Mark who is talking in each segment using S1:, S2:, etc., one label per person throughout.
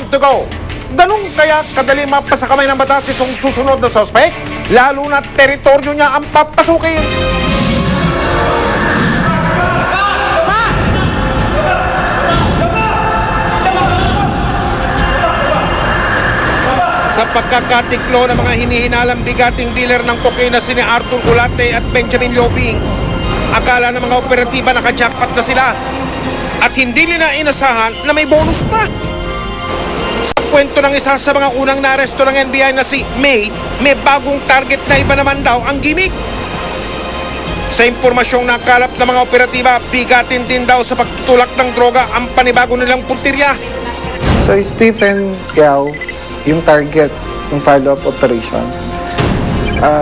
S1: to go. Ganun kaya kadali mapasa kamay ng batas itong susunod na suspect? Lalo na teritoryo niya ang papasukin. Sa pagkakatiklo ng mga hinihinalang bigating dealer ng cocaine na sina Arthur Ulate at Benjamin Lobing, akala ng mga operatiba naka-jackpot na sila at hindi nila inasahan na may bonus pa. Sa kwento ng isa sa mga unang naresto ng NBI na si May, may bagong target na iba naman daw ang gimmick. Sa impormasyong nakalap ng mga operatiba, bigatin din daw sa pagtutulak ng droga ang panibago nilang puntirya.
S2: So Stephen Yao, yung target ng follow-up operation.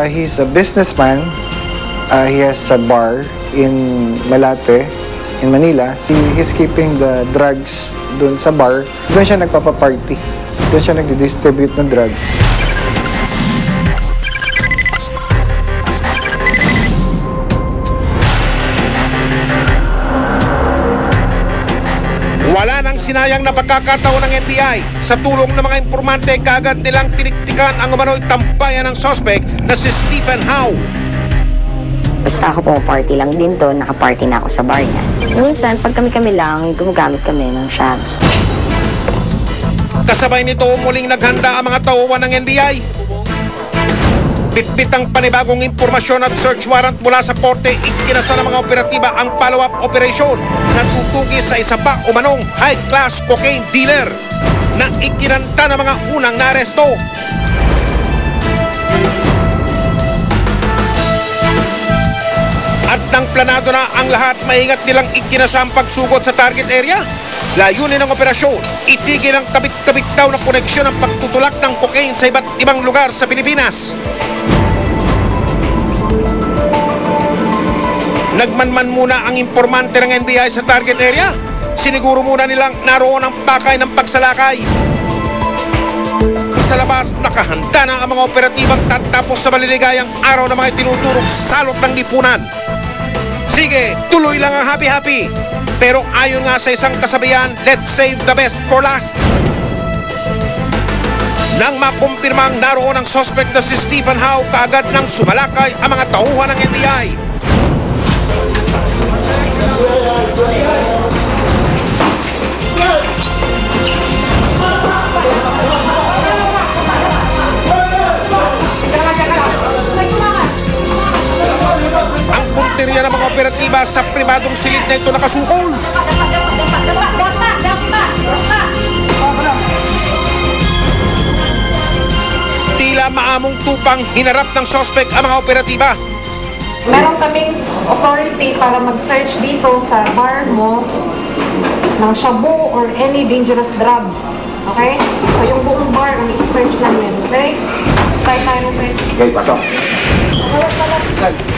S2: He's a businessman. He has a bar in Malate, in Manila. He's keeping the drugs doon sa bar. Doon siya nagpapaparty. Doon siya nagdidistribute ng drugs.
S1: Wala nang sinayang na pagkakataon ng NBI. Sa tulong ng mga informante, kaagad nilang tiniktikan ang umano'y tambayan ng suspect na si Stephen Howe.
S3: Basta ako pumaparty lang din to, nakaparty na ako sa bar niya. Minsan, pag kami-kami lang, gumagamit kami ng shabs.
S1: Kasabay nito, muling naghanda ang mga tauhan ng NBI. Bitbit ang panibagong impormasyon at search warrant mula sa korte, ikinasa ng mga operatiba ang follow-up operation na tutugi sa isa pa umanong high-class cocaine dealer na ikinanta ng mga unang naresto. At nang planado na ang lahat, maingat nilang ikinasa ang pagsugod sa target area. Layunin ng operasyon, itigil ang kabit-kabit daw na koneksyon ng pagtutulak ng cocaine sa iba't ibang lugar sa Pilipinas. Nagmanman muna ang informante ng NBI sa target area. Siniguro muna nilang naroon ang pakay ng pagsalakay. Sa labas, nakahanda na ang mga operatibang tatapos sa maliligayang araw na mga tinuturong salot ng lipunan. Sige, tuloy lang ang happy-happy. Pero ayon nga sa isang kasabihan, let's save the best for last. Nang makumpirmang naroon ang suspect na si Stephen Howe, kaagad nang sumalakay ang mga tauhan ng NBI. Ang punteriya ng mga operatiba sa pribadong silid na ito nakasukol. Tila maamong tupang hinarap ng suspect ang mga operatiba.
S4: Meron kaming authority para mag-search dito sa bar mo ng shabu or any dangerous drugs. Okay? So yung buong bar ang i-search namin. Okay? Start tayo ng search.
S1: Okay, pasok.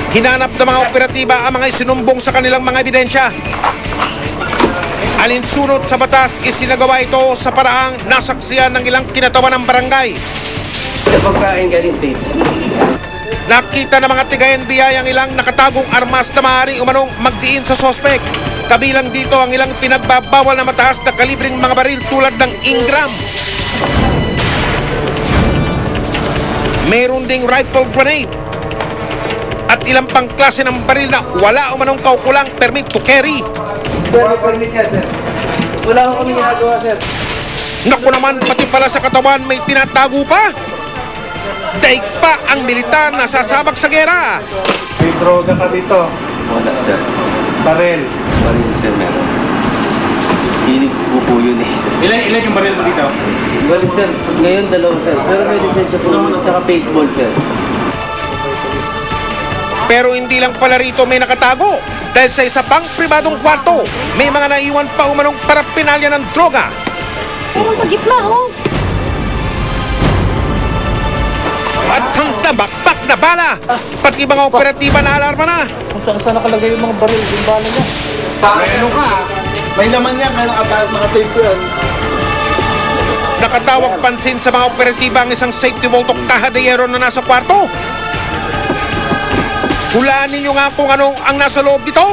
S1: Hinanap ng mga operatiba ang mga isinumbong sa kanilang mga ebidensya. Alinsunod sa batas, isinagawa ito sa paraang nasaksiyan ng ilang kinatawan ng barangay.
S5: Sa pagkain galing state.
S1: Nakita ng mga tiga-NBI ang ilang nakatagong armas na maaaring umanong magdiin sa sospek. Kabilang dito ang ilang pinagbabawal na mataas na kalibring mga baril tulad ng Ingram. Mayroon ding rifle grenade at ilang pang klase ng baril na wala umanong kaukulang permit to carry.
S5: Sir, permit niya, sir. Wala ko kami ginagawa, sir.
S1: Naku naman, pati pala sa katawan may tinatago pa. Daig pa ang militar na sasabak sa gera.
S2: May droga ka dito.
S5: Wala, sir.
S2: Baril.
S5: Baril, sir, meron. Hilig ko po yun eh.
S2: Ilan yung baril mo dito?
S5: Well, sir, ngayon dalawa, sir. Pero may lisensya po yun at saka paintball, sir.
S1: Pero hindi lang pala rito may nakatago. Dahil sa isa pang pribadong kwarto, may mga naiwan pa umanong parapinalya ng droga.
S4: Meron sa gitna, oh.
S1: At santa bakbak na bala. Pati mga operatiba na alarma na.
S2: Kung saan nakalagay yung mga baril, yung bala niya.
S5: Ano ka? May laman yan, kaya naka-tape ko yan.
S1: Nakatawag pansin sa mga operatiba ang isang safety vault o kaha de hierro na nasa kwarto. Hulaan ninyo nga kung anong ang nasa loob dito.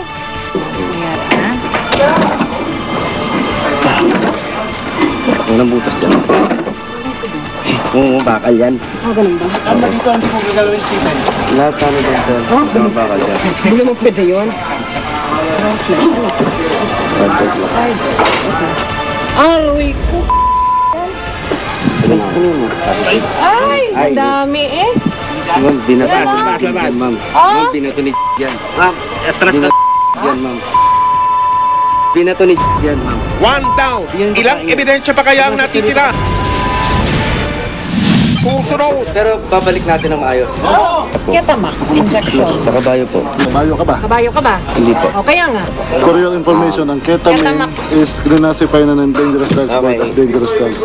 S6: Unang butas dyan. Oo, bakal yan.
S3: Ganun ba?
S6: Lahat ano dyan, sir. Mga bakal dyan.
S3: Hindi mo pwede yun. Aroy ko.
S6: Ano mo?
S4: Ay, ang dami eh.
S6: Ma'am, binato ni yan, ma'am. Ma'am, binato ni yan. Ma'am, atras na yan, ma'am. Binato ni yan, ma'am.
S1: One down. Ilang ebidensya pa kaya ang natitira? Susunod.
S6: Pero babalik natin ng maayos.
S4: Ketamax injection.
S6: Sa kabayo po.
S7: Bayo ka ba?
S4: Kabayo ka ba?
S6: Hindi po.
S4: O kaya nga.
S7: For your information, ang ketamine
S4: Ketamax.
S7: is classified na ng dangerous drugs
S6: Okay.
S7: as dangerous drugs.